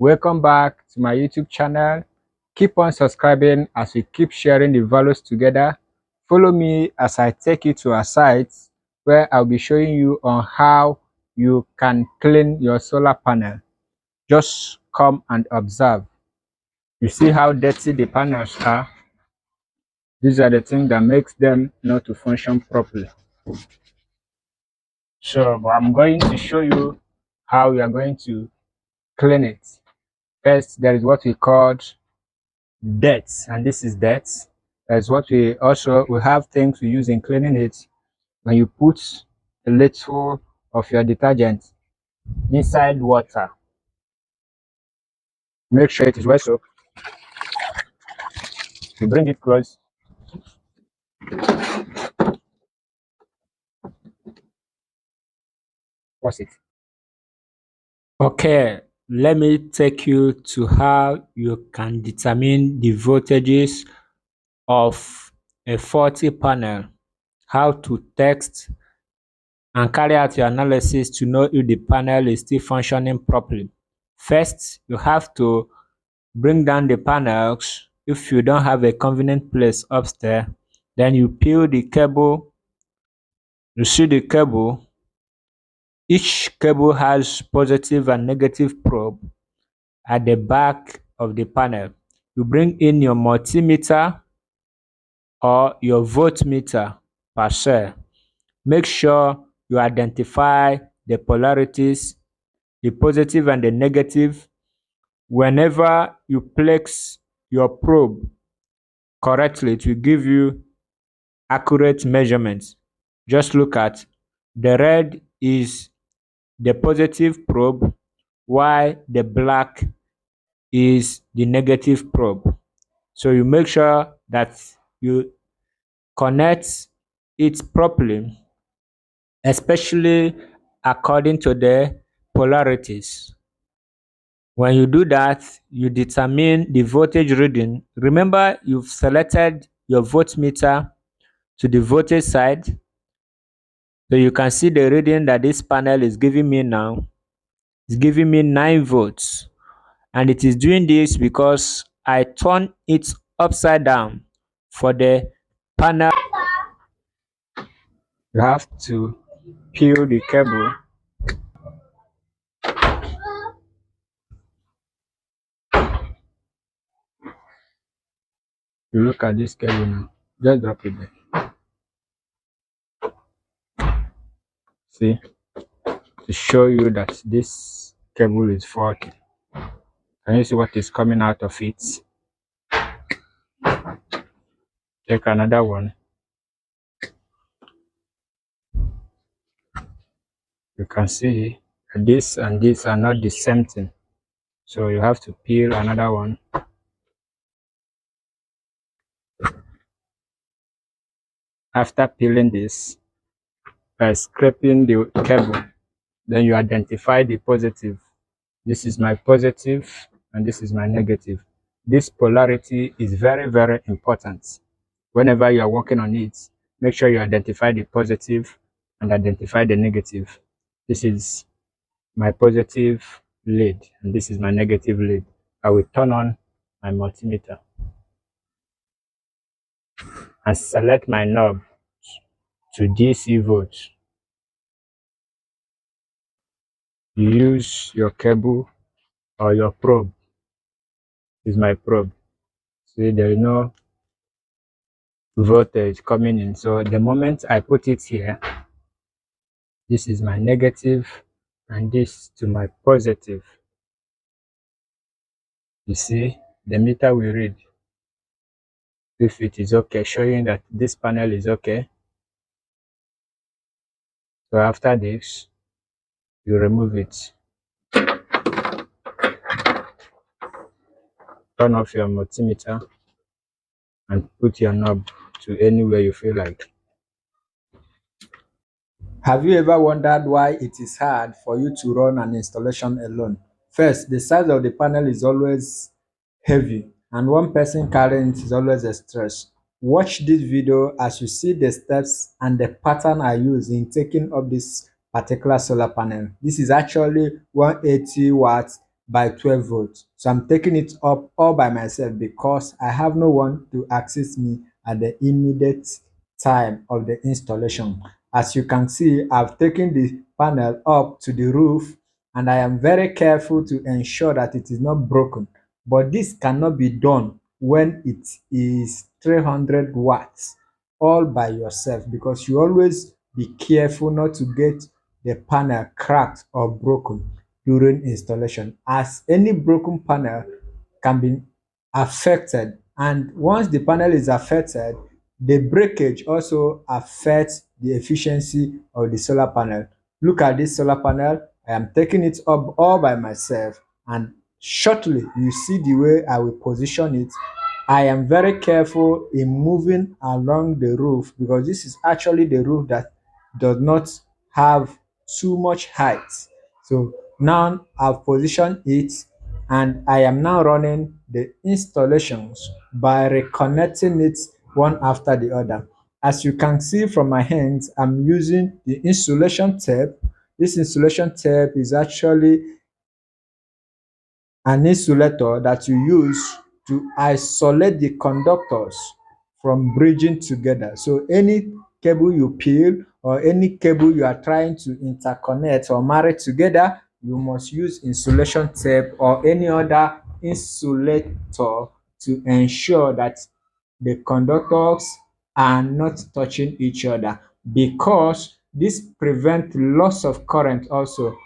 Welcome back to my YouTube channel. Keep on subscribing as we keep sharing the values together. Follow me as I take you to a site where I'll be showing you on how you can clean your solar panel. Just come and observe. You see how dirty the panels are? These are the things that makes them not to function properly. So I'm going to show you how we are going to clean it. First, there is what we call dirt, and this is dirt. That's what we have things we use in cleaning it. When you put a little of your detergent inside water, make sure it is well soaked. You bring it close. What's it? Okay, let me take you to how you can determine the voltages of a faulty panel, how to test and carry out your analysis to know if the panel is still functioning properly. First, you have to bring down the panels. If you don't have a convenient place upstairs, then you peel the cable. You see the cable. Each cable has positive and negative probe at the back of the panel. You bring in your multimeter or your voltmeter per se. Make sure you identify the polarities, the positive and the negative. Whenever you place your probe correctly, it will give you accurate measurements. Just look at the red is the positive probe, while the black is the negative probe. So you make sure that you connect it properly, especially according to the polarities. When you do that, you determine the voltage reading. Remember, you've selected your voltmeter to the voltage side. So you can see the reading that this panel is giving me now. It's giving me 9 volts. And it is doing this because I turn it upside down for the panel. You have to peel the cable. You look at this cable now. Just drop it there. See, to show you that this cable is faulty. Can you see what is coming out of it? Take another one. You can see this and this are not the same thing. So you have to peel another one. After peeling this, by scraping the cable, then you identify the positive. This is my positive and this is my negative. This polarity is very, very important. Whenever you are working on it, make sure you identify the positive and identify the negative. This is my positive lead and this is my negative lead. I will turn on my multimeter and select my knob to DC volts. You use your cable or your probe. This is my probe. See, there is no voltage coming in. So the moment I put it here, this is my negative and this to my positive. You see, the meter will read if it is okay, showing that this panel is okay. So after this, you remove it. Turn off your multimeter and put your knob to anywhere you feel like. Have you ever wondered why it is hard for you to run an installation alone? First, the size of the panel is always heavy and one person carrying it is always a stress. Watch this video as you see the steps and the pattern I use in taking up this particular solar panel. This is actually 180 watts by 12 volts. So I'm taking it up all by myself because I have no one to assist me at the immediate time of the installation. As you can see, I've taken the panel up to the roof and I am very careful to ensure that it is not broken. But this cannot be done when it is 300 watts all by yourself because you always be careful not to get the panel cracked or broken during installation, as any broken panel can be affected, and once the panel is affected, the breakage also affects the efficiency of the solar panel. Look at this solar panel. I am taking it up all by myself, and shortly you see the way I will position it. I am very careful in moving along the roof because this is actually the roof that does not have too much height. So now I've positioned it and I am now running the installations by reconnecting it one after the other. As you can see from my hands, I'm using the insulation tape. This insulation tape is actually an insulator that you use to isolate the conductors from bridging together. So any cable you peel or any cable you are trying to interconnect or marry together, you must use insulation tape or any other insulator to ensure that the conductors are not touching each other, because this prevents loss of current also